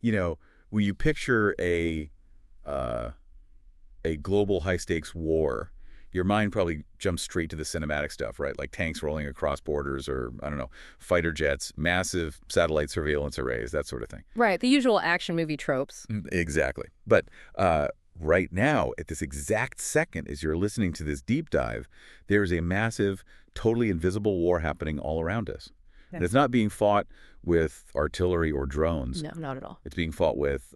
You know, when you picture uh, a global high-stakes war, your mind probably jumps straight to the cinematic stuff, right? Like tanks rolling across borders or, I don't know, fighter jets, massive satellite surveillance arrays, that sort of thing. Right, the usual action movie tropes. Exactly. But right now, at this exact second, as you're listening to this deep dive, there's a massive, totally invisible war happening all around us. And it's not being fought with artillery or drones. No, not at all. It's being fought with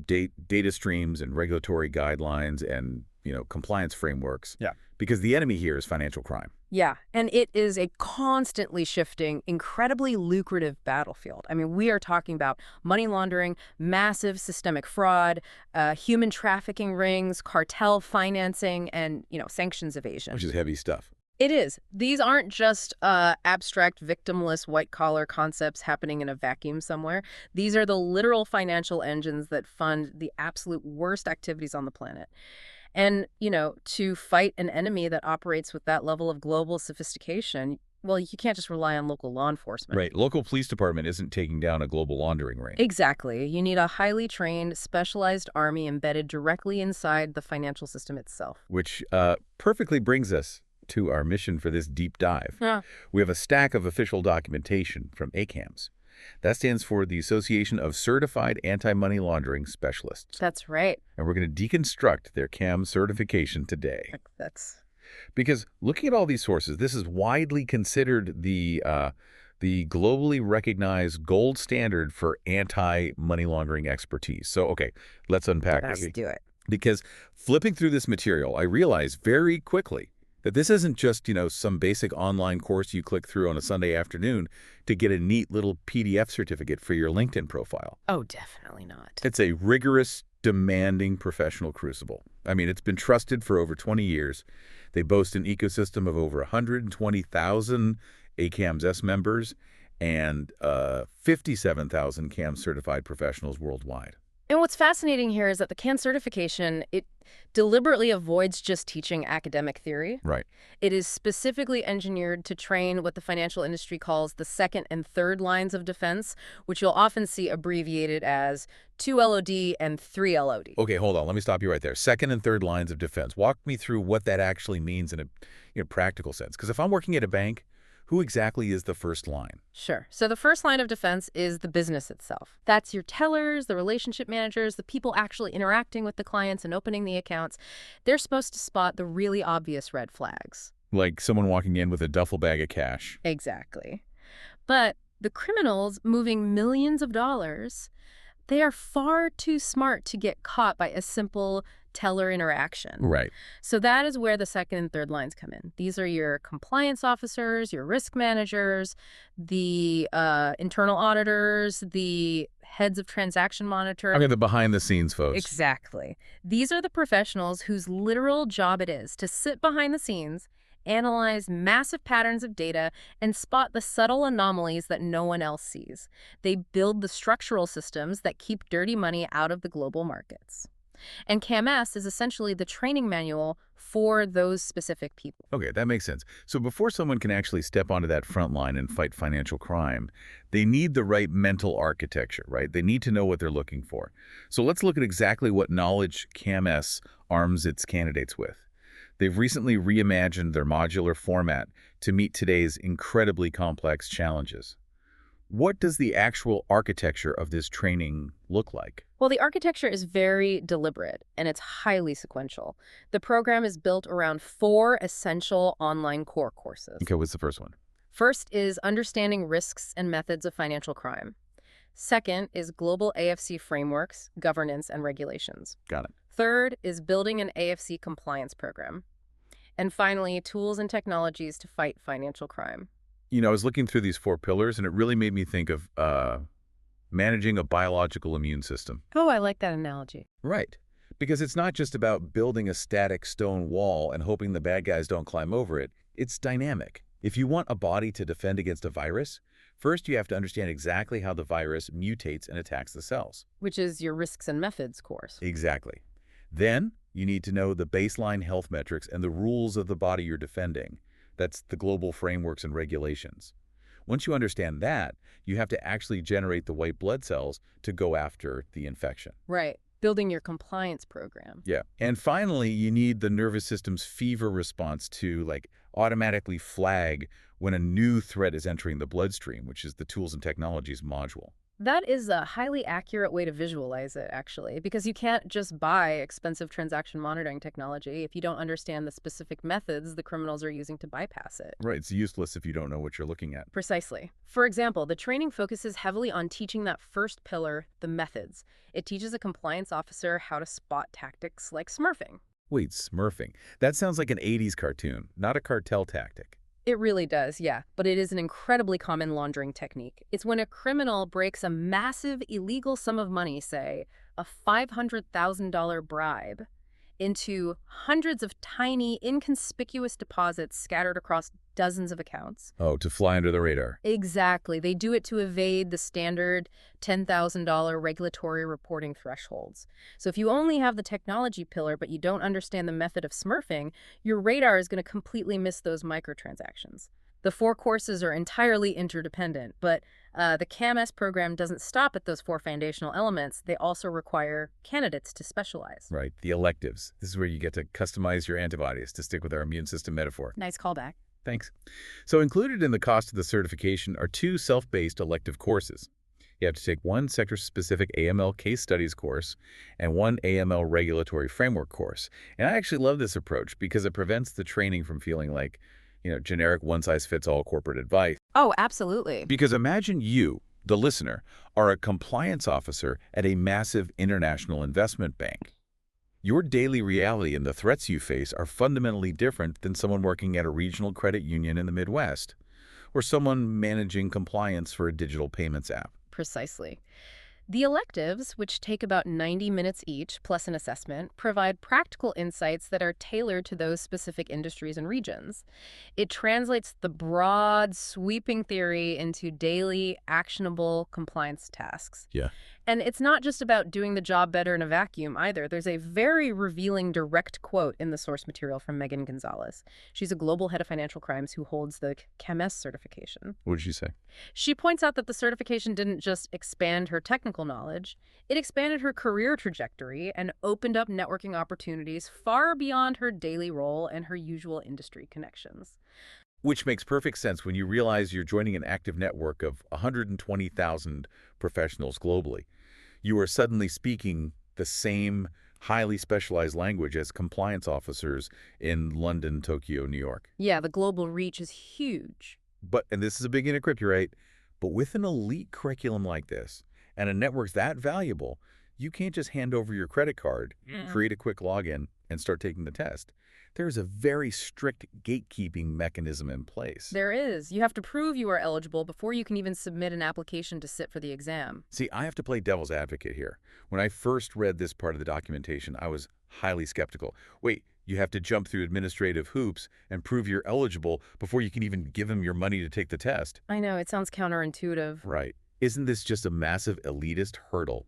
data streams and regulatory guidelines and, compliance frameworks. Yeah. Because the enemy here is financial crime. Yeah, and it is a constantly shifting, incredibly lucrative battlefield. I mean, we are talking about money laundering, massive systemic fraud, human trafficking rings, cartel financing, and, sanctions evasion. Which is heavy stuff. It is. These aren't just abstract, victimless, white-collar concepts happening in a vacuum somewhere. These are the literal financial engines that fund the absolute worst activities on the planet. And, to fight an enemy that operates with that level of global sophistication, well, you can't just rely on local law enforcement. Right. Local police department isn't taking down a global laundering ring. Exactly. You need a highly trained, specialized army embedded directly inside the financial system itself. Which perfectly brings us to our mission for this deep dive. Yeah. We have a stack of official documentation from ACAMS. That stands for the Association of Certified Anti-Money Laundering Specialists. That's right. And we're going to deconstruct their CAMS certification today. That's... Because looking at all these sources, this is widely considered the globally recognized gold standard for anti-money laundering expertise. So, okay, let's unpack this. Let's do it. Because flipping through this material, I realized very quickly that this isn't just, some basic online course you click through on a Sunday afternoon to get a neat little PDF certificate for your LinkedIn profile. Oh, definitely not. It's a rigorous, demanding professional crucible. I mean, it's been trusted for over 20 years. They boast an ecosystem of over 120,000 ACAMS members and 57,000 CAMS certified professionals worldwide. And what's fascinating here is that the CAMS certification, it deliberately avoids just teaching academic theory. Right. It is specifically engineered to train what the financial industry calls the second and third lines of defense, which you'll often see abbreviated as 2LOD and 3LOD. Okay, hold on. Let me stop you right there. Second and third lines of defense. Walk me through what that actually means in a practical sense. Because if I'm working at a bank, who exactly is the first line? Sure. So the first line of defense is the business itself. That's your tellers, the relationship managers, the people actually interacting with the clients and opening the accounts. They're supposed to spot the really obvious red flags. Like someone walking in with a duffel bag of cash. Exactly. But the criminals moving millions of dollars, they are far too smart to get caught by a simple teller interaction. Right. So that is where the second and third lines come in. These are your compliance officers, your risk managers, the internal auditors, the heads of transaction monitoring. Okay, the behind-the-scenes folks. Exactly. These are the professionals whose literal job it is to sit behind the scenes, analyze massive patterns of data, and spot the subtle anomalies that no one else sees. They build the structural systems that keep dirty money out of the global markets. And CAMS is essentially the training manual for those specific people. Okay, that makes sense. So before someone can actually step onto that front line and fight financial crime, they need the right mental architecture, right? They need to know what they're looking for. So let's look at exactly what knowledge CAMS arms its candidates with. They've recently reimagined their modular format to meet today's incredibly complex challenges. What does the actual architecture of this training look like? Well, the architecture is very deliberate, and it's highly sequential. The program is built around 4 essential online core courses. Okay, what's the first one? First is understanding risks and methods of financial crime. Second is global AFC frameworks, governance, and regulations. Got it. Third is building an AFC compliance program. And finally, tools and technologies to fight financial crime. I was looking through these 4 pillars, and it really made me think of managing a biological immune system. Oh, I like that analogy. Right. Because it's not just about building a static stone wall and hoping the bad guys don't climb over it. It's dynamic. If you want a body to defend against a virus, first you have to understand exactly how the virus mutates and attacks the cells. Which is your risks and methods course. Exactly. Then you need to know the baseline health metrics and the rules of the body you're defending. That's the global frameworks and regulations. Once you understand that, you have to actually generate the white blood cells to go after the infection. Right. Building your compliance program. Yeah. And finally, you need the nervous system's fever response to automatically flag when a new threat is entering the bloodstream, which is the tools and technologies module. That is a highly accurate way to visualize it, actually, because you can't just buy expensive transaction monitoring technology if you don't understand the specific methods the criminals are using to bypass it. Right. It's useless if you don't know what you're looking at. Precisely. For example, the training focuses heavily on teaching that first pillar, the methods. It teaches a compliance officer how to spot tactics like smurfing. Wait, smurfing. That sounds like an 80s cartoon, not a cartel tactic. It really does, yeah, but it is an incredibly common laundering technique. It's when a criminal breaks a massive illegal sum of money, say a $500,000 bribe, into hundreds of tiny, inconspicuous deposits scattered across dozens of accounts. Oh, to fly under the radar. Exactly. They do it to evade the standard $10,000 regulatory reporting thresholds. So if you only have the technology pillar but you don't understand the method of smurfing, your radar is going to completely miss those microtransactions. The four courses are entirely interdependent, but the CAMS program doesn't stop at those four foundational elements. They also require candidates to specialize. Right, the electives. This is where you get to customize your antibodies, to stick with our immune system metaphor. Nice callback. Thanks. So included in the cost of the certification are two self-based elective courses. You have to take one sector-specific AML case studies course and one AML regulatory framework course. And I actually love this approach because it prevents the training from feeling like, generic one-size-fits-all corporate advice. Oh, absolutely. Because imagine you, the listener, are a compliance officer at a massive international investment bank. Your daily reality and the threats you face are fundamentally different than someone working at a regional credit union in the Midwest, or someone managing compliance for a digital payments app. Precisely. The electives, which take about 90 minutes each, plus an assessment, provide practical insights that are tailored to those specific industries and regions. It translates the broad, sweeping theory into daily, actionable compliance tasks. Yeah. And it's not just about doing the job better in a vacuum either. There's a very revealing direct quote in the source material from Megan Gonzalez. She's a global head of financial crimes who holds the CAMS certification. What did she say? She points out that the certification didn't just expand her technical knowledge, it expanded her career trajectory and opened up networking opportunities far beyond her daily role and her usual industry connections. Which makes perfect sense when you realize you're joining an active network of 120,000 professionals globally. You are suddenly speaking the same highly specialized language as compliance officers in London, Tokyo, New York. Yeah, the global reach is huge. And this is a big encrypt, right? But with an elite curriculum like this and a network that valuable, you can't just hand over your credit card, create a quick login, and start taking the test. There's a very strict gatekeeping mechanism in place. There is. You have to prove you are eligible before you can even submit an application to sit for the exam. See, I have to play devil's advocate here. When I first read this part of the documentation, I was highly skeptical. Wait, you have to jump through administrative hoops and prove you're eligible before you can even give them your money to take the test. I know, it sounds counterintuitive. Right. Isn't this just a massive elitist hurdle?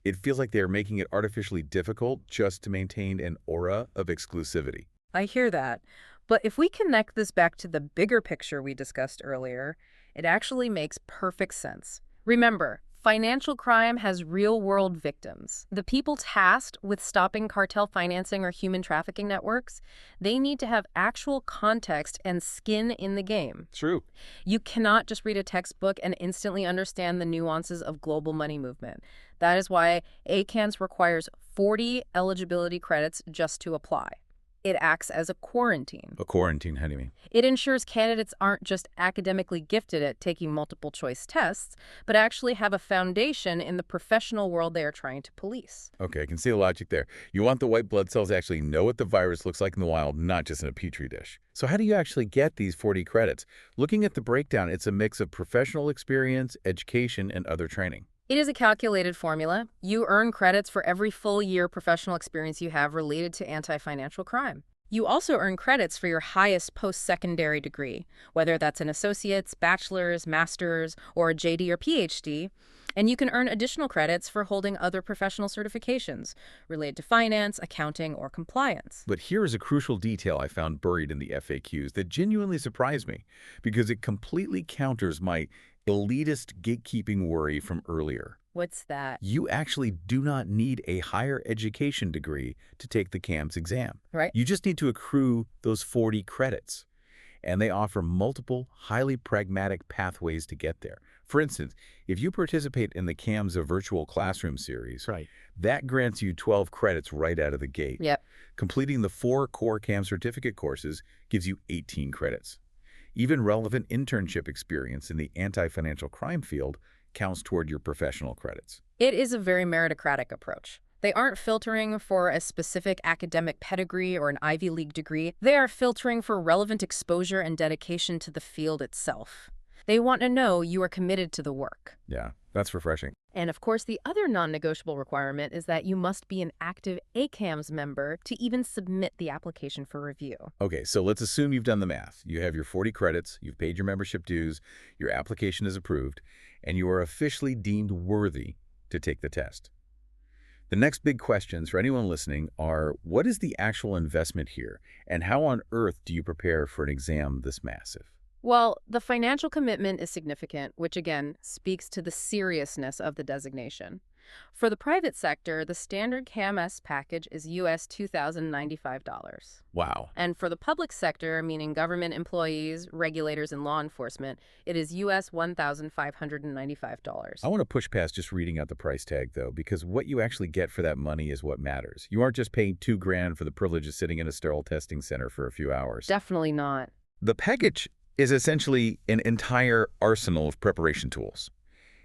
It feels like they're making it artificially difficult just to maintain an aura of exclusivity. I hear that. But if we connect this back to the bigger picture we discussed earlier, it actually makes perfect sense. Remember, financial crime has real-world victims. The people tasked with stopping cartel financing or human trafficking networks, they need to have actual context and skin in the game. True. You cannot just read a textbook and instantly understand the nuances of global money movement. That is why ACAMS requires 40 eligibility credits just to apply. It acts as a quarantine. A quarantine, how do you mean? It ensures candidates aren't just academically gifted at taking multiple choice tests, but actually have a foundation in the professional world they are trying to police. Okay, I can see the logic there. You want the white blood cells to actually know what the virus looks like in the wild, not just in a petri dish. So how do you actually get these 40 credits? Looking at the breakdown, it's a mix of professional experience, education, and other training. It is a calculated formula. You earn credits for every full year professional experience you have related to anti-financial crime. You also earn credits for your highest post-secondary degree, whether that's an associate's, bachelor's, master's, or a JD or PhD. And you can earn additional credits for holding other professional certifications related to finance, accounting, or compliance. But here is a crucial detail I found buried in the FAQs that genuinely surprised me because it completely counters my elitist gatekeeping worry from earlier. What's that? You actually do not need a higher education degree to take the CAMS exam. Right? You just need to accrue those 40 credits. And they offer multiple, highly pragmatic pathways to get there. For instance, if you participate in the CAMS Virtual Classroom series, Right. that grants you 12 credits right out of the gate. Yep. Completing the 4 core CAMS certificate courses gives you 18 credits. Even relevant internship experience in the anti-financial crime field counts toward your professional credits. It is a very meritocratic approach. They aren't filtering for a specific academic pedigree or an Ivy League degree. They are filtering for relevant exposure and dedication to the field itself. They want to know you are committed to the work. Yeah, that's refreshing. And of course, the other non-negotiable requirement is that you must be an active ACAMS member to even submit the application for review. Okay, so let's assume you've done the math. You have your 40 credits, you've paid your membership dues, your application is approved, and you are officially deemed worthy to take the test. The next big questions for anyone listening are, what is the actual investment here, and how on earth do you prepare for an exam this massive? Well, the financial commitment is significant, which again speaks to the seriousness of the designation. For the private sector, the standard CAMS package is US $2,095. Wow. And for the public sector, meaning government employees, regulators, and law enforcement, it is US $1,595. I want to push past just reading out the price tag, though, because what you actually get for that money is what matters. You aren't just paying $2,000 for the privilege of sitting in a sterile testing center for a few hours. Definitely not. The package is essentially an entire arsenal of preparation tools.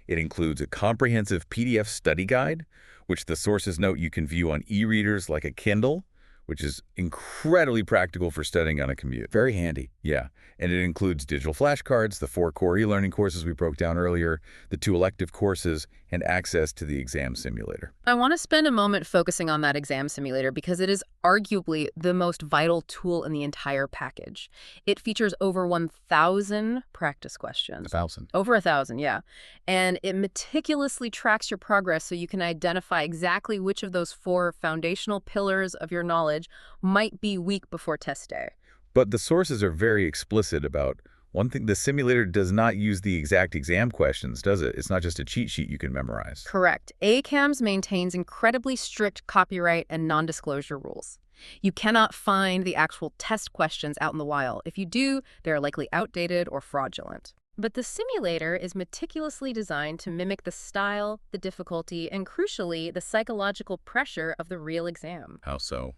It includes a comprehensive PDF study guide, which the sources note you can view on e-readers like a Kindle, which is incredibly practical for studying on a commute. Very handy. Yeah, and it includes digital flashcards, the 4 core e-learning courses we broke down earlier, the 2 elective courses, and access to the exam simulator. I want to spend a moment focusing on that exam simulator because it is arguably the most vital tool in the entire package. It features over 1,000 practice questions. 1,000. Over 1,000, yeah. And it meticulously tracks your progress so you can identify exactly which of those 4 foundational pillars of your knowledge might be weak before test day. But the sources are very explicit about one thing: the simulator does not use the exact exam questions, does it? It's not just a cheat sheet you can memorize. Correct. ACAMS maintains incredibly strict copyright and non-disclosure rules. You cannot find the actual test questions out in the wild. If you do, they're likely outdated or fraudulent. But the simulator is meticulously designed to mimic the style, the difficulty, and crucially, the psychological pressure of the real exam. How so?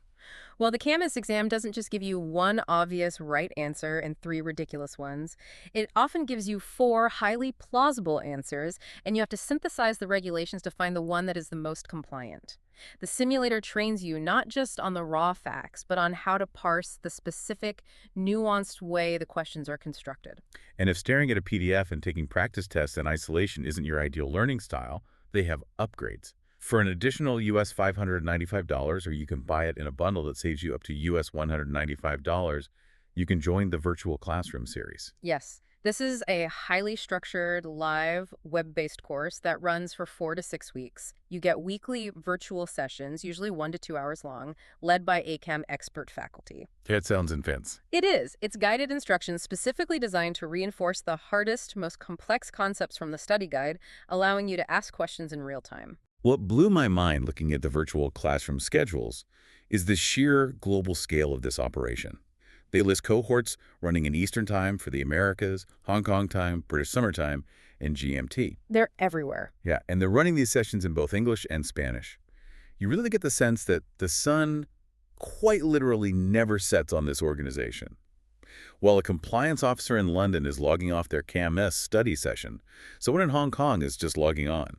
Well, the CAMS exam doesn't just give you one obvious right answer and 3 ridiculous ones. It often gives you 4 highly plausible answers, and you have to synthesize the regulations to find the one that is the most compliant. The simulator trains you not just on the raw facts, but on how to parse the specific, nuanced way the questions are constructed. And if staring at a PDF and taking practice tests in isolation isn't your ideal learning style, they have upgrades. For an additional US $595, or you can buy it in a bundle that saves you up to US $195, you can join the virtual classroom series. Yes, this is a highly structured, live, web-based course that runs for 4 to 6 weeks. You get weekly virtual sessions, usually 1 to 2 hours long, led by ACAM expert faculty. That sounds intense. It is. It's guided instructions specifically designed to reinforce the hardest, most complex concepts from the study guide, allowing you to ask questions in real time. What blew my mind looking at the virtual classroom schedules is the sheer global scale of this operation. They list cohorts running in Eastern Time for the Americas, Hong Kong Time, British Summer Time, and GMT. They're everywhere. Yeah, and they're running these sessions in both English and Spanish. You really get the sense that the sun quite literally never sets on this organization. While a compliance officer in London is logging off their CAMS study session, someone in Hong Kong is just logging on.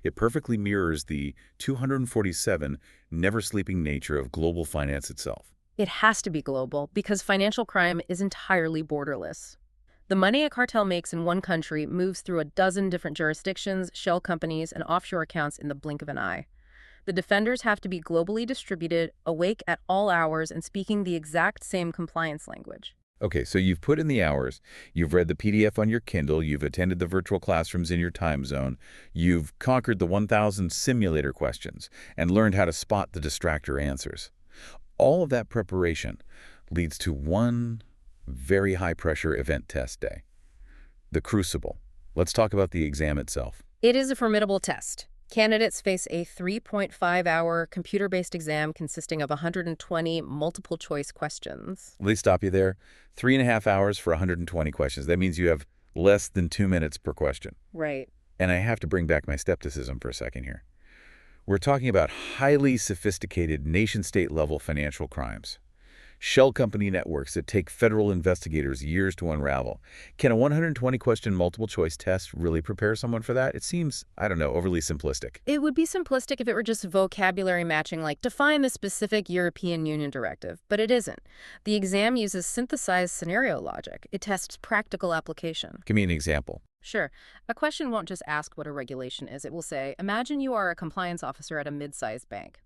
It perfectly mirrors the 247 never-sleeping nature of global finance itself. It has to be global because financial crime is entirely borderless. The money a cartel makes in one country moves through a dozen different jurisdictions, shell companies, and offshore accounts in the blink of an eye. The defenders have to be globally distributed, awake at all hours, and speaking the exact same compliance language. Okay, so you've put in the hours, you've read the PDF on your Kindle, you've attended the virtual classrooms in your time zone, you've conquered the 1,000 simulator questions, and learned how to spot the distractor answers. All of that preparation leads to one very high-pressure event test day, the Crucible. Let's talk about the exam itself. It is a formidable test. Candidates face a 3.5-hour computer-based exam consisting of 120 multiple-choice questions. Let me stop you there. 3.5 hours for 120 questions. That means you have less than 2 minutes per question. Right. And I have to bring back my skepticism for a second here. We're talking about highly sophisticated nation-state level financial crimes. Shell company networks that take federal investigators years to unravel. Can a 120-question multiple-choice test really prepare someone for that? It seems, I don't know, overly simplistic. It would be simplistic if it were just vocabulary matching, like define the specific European Union directive, but it isn't. The exam uses synthesized scenario logic. It tests practical application. Give me an example. Sure. A question won't just ask what a regulation is. It will say, imagine you are a compliance officer at a mid-sized bank.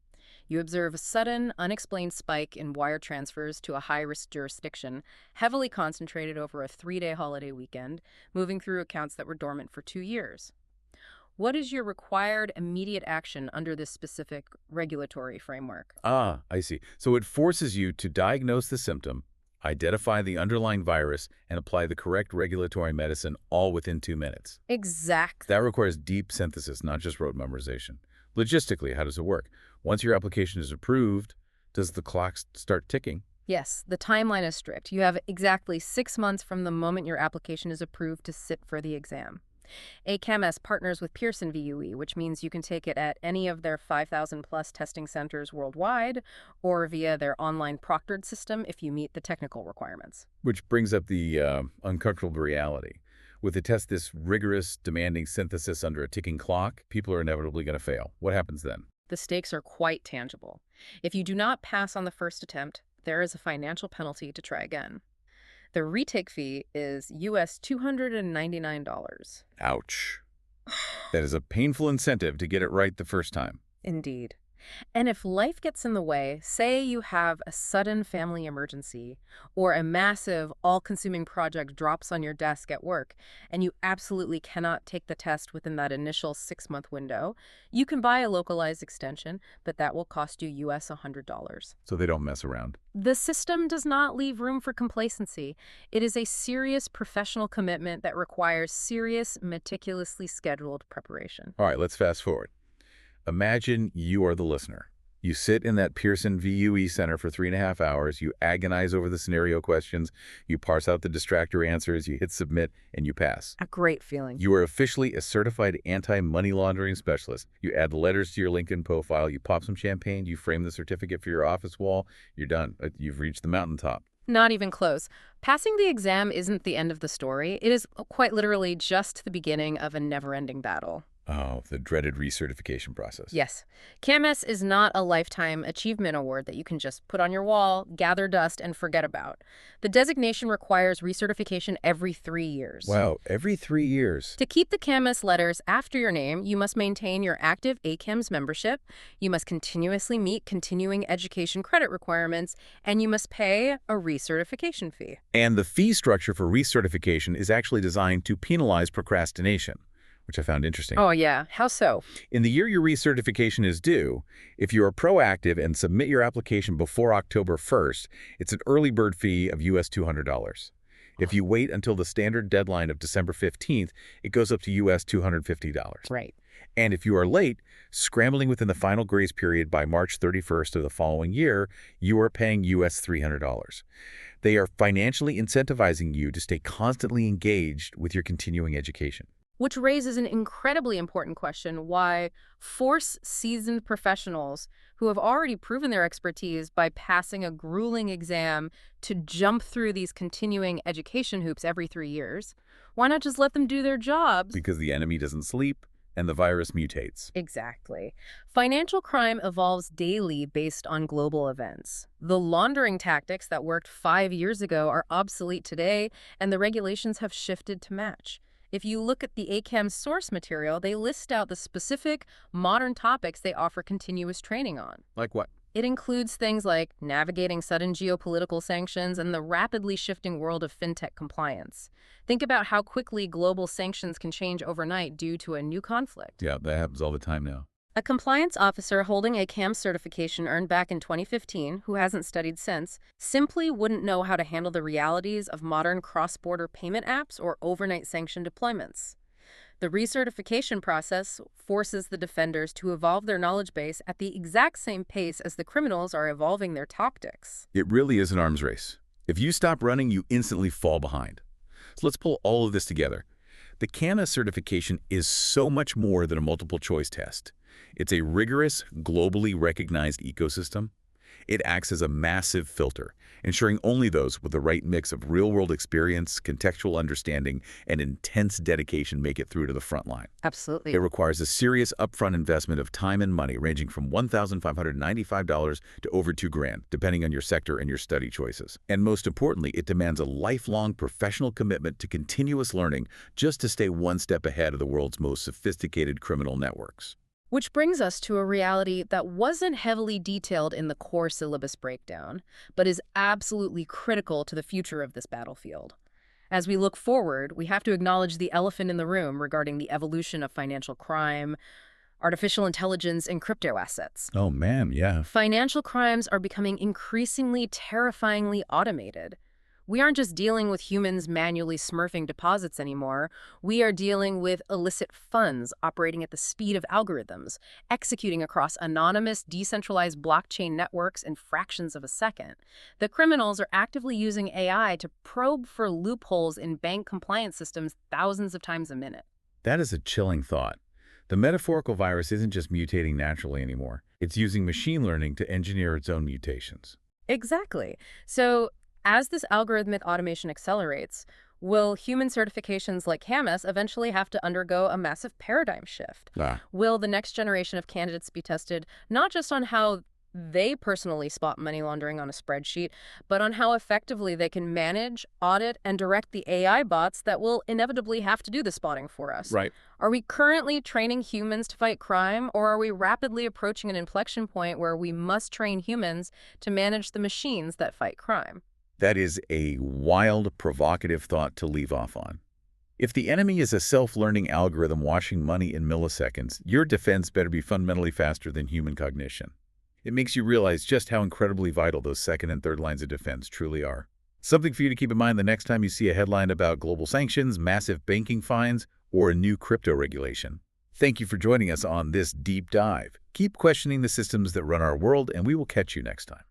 You observe a sudden, unexplained spike in wire transfers to a high-risk jurisdiction, heavily concentrated over a 3-day holiday weekend, moving through accounts that were dormant for 2 years. What is your required immediate action under this specific regulatory framework? Ah, I see. So it forces you to diagnose the symptom, identify the underlying virus, and apply the correct regulatory medicine all within 2 minutes. Exactly. That requires deep synthesis, not just rote memorization. Logistically, how does it work? Once your application is approved, does the clock start ticking? Yes, the timeline is strict. You have exactly 6 months from the moment your application is approved to sit for the exam. ACAMS partners with Pearson VUE, which means you can take it at any of their 5,000-plus testing centers worldwide or via their online proctored system if you meet the technical requirements. Which brings up the uncomfortable reality. With a test this rigorous, demanding synthesis under a ticking clock, people are inevitably going to fail. What happens then? The stakes are quite tangible. If you do not pass on the first attempt, there is a financial penalty to try again. The retake fee is US $299. Ouch. That is a painful incentive to get it right the first time. Indeed. And if life gets in the way, say you have a sudden family emergency or a massive, all-consuming project drops on your desk at work, and you absolutely cannot take the test within that initial 6-month window, you can buy a localized extension, but that will cost you US $100. So they don't mess around. The system does not leave room for complacency. It is a serious professional commitment that requires serious, meticulously scheduled preparation. All right, let's fast forward. Imagine you are the listener. You sit in that Pearson VUE center for 3.5 hours, you agonize over the scenario questions, you parse out the distractor answers, you hit submit, and you pass. A great feeling. You are officially a certified anti-money laundering specialist. You add letters to your LinkedIn profile, you pop some champagne, you frame the certificate for your office wall, you're done. You've reached the mountaintop. Not even close. Passing the exam isn't the end of the story. It is quite literally just the beginning of a never-ending battle. Oh, the dreaded recertification process. Yes. CAMS is not a lifetime achievement award that you can just put on your wall, gather dust, and forget about. The designation requires recertification every 3 years. Wow, every 3 years. To keep the CAMS letters after your name, you must maintain your active ACAMS membership, you must continuously meet continuing education credit requirements, and you must pay a recertification fee. And the fee structure for recertification is actually designed to penalize procrastination, which I found interesting. Oh, yeah. How so? In the year your recertification is due, if you are proactive and submit your application before October 1st, it's an early bird fee of US $200. If you wait until the standard deadline of December 15th, it goes up to US $250. Right. And if you are late, scrambling within the final grace period by March 31st of the following year, you are paying US $300. They are financially incentivizing you to stay constantly engaged with your continuing education. Which raises an incredibly important question: why force seasoned professionals who have already proven their expertise by passing a grueling exam to jump through these continuing education hoops every 3 years? Why not just let them do their jobs? Because the enemy doesn't sleep and the virus mutates. Exactly. Financial crime evolves daily based on global events. The laundering tactics that worked 5 years ago are obsolete today, and the regulations have shifted to match. If you look at the ACAMS source material, they list out the specific modern topics they offer continuous training on. Like what? It includes things like navigating sudden geopolitical sanctions and the rapidly shifting world of fintech compliance. Think about how quickly global sanctions can change overnight due to a new conflict. Yeah, that happens all the time now. A compliance officer holding a CAMS certification earned back in 2015, who hasn't studied since, simply wouldn't know how to handle the realities of modern cross-border payment apps or overnight sanction deployments. The recertification process forces the defenders to evolve their knowledge base at the exact same pace as the criminals are evolving their tactics. It really is an arms race. If you stop running, you instantly fall behind. So let's pull all of this together. The CAMS certification is so much more than a multiple choice test. It's a rigorous, globally recognized ecosystem. It acts as a massive filter, ensuring only those with the right mix of real-world experience, contextual understanding, and intense dedication make it through to the front line. Absolutely. It requires a serious upfront investment of time and money, ranging from $1,595 to over $2,000, depending on your sector and your study choices. And most importantly, it demands a lifelong professional commitment to continuous learning just to stay one step ahead of the world's most sophisticated criminal networks. Which brings us to a reality that wasn't heavily detailed in the core syllabus breakdown, but is absolutely critical to the future of this battlefield. As we look forward, we have to acknowledge the elephant in the room regarding the evolution of financial crime, artificial intelligence, and crypto assets. Oh man, yeah. Financial crimes are becoming increasingly terrifyingly automated. We aren't just dealing with humans manually smurfing deposits anymore. We are dealing with illicit funds operating at the speed of algorithms, executing across anonymous, decentralized blockchain networks in fractions of a second. The criminals are actively using AI to probe for loopholes in bank compliance systems thousands of times a minute. That is a chilling thought. The metaphorical virus isn't just mutating naturally anymore. It's using machine learning to engineer its own mutations. Exactly. So, as this algorithmic automation accelerates, will human certifications like CAMS eventually have to undergo a massive paradigm shift? Ah. Will the next generation of candidates be tested not just on how they personally spot money laundering on a spreadsheet, but on how effectively they can manage, audit, and direct the AI bots that will inevitably have to do the spotting for us? Right. Are we currently training humans to fight crime, or are we rapidly approaching an inflection point where we must train humans to manage the machines that fight crime? That is a wild, provocative thought to leave off on. If the enemy is a self-learning algorithm washing money in milliseconds, your defense better be fundamentally faster than human cognition. It makes you realize just how incredibly vital those second and third lines of defense truly are. Something for you to keep in mind the next time you see a headline about global sanctions, massive banking fines, or a new crypto regulation. Thank you for joining us on this deep dive. Keep questioning the systems that run our world, and we will catch you next time.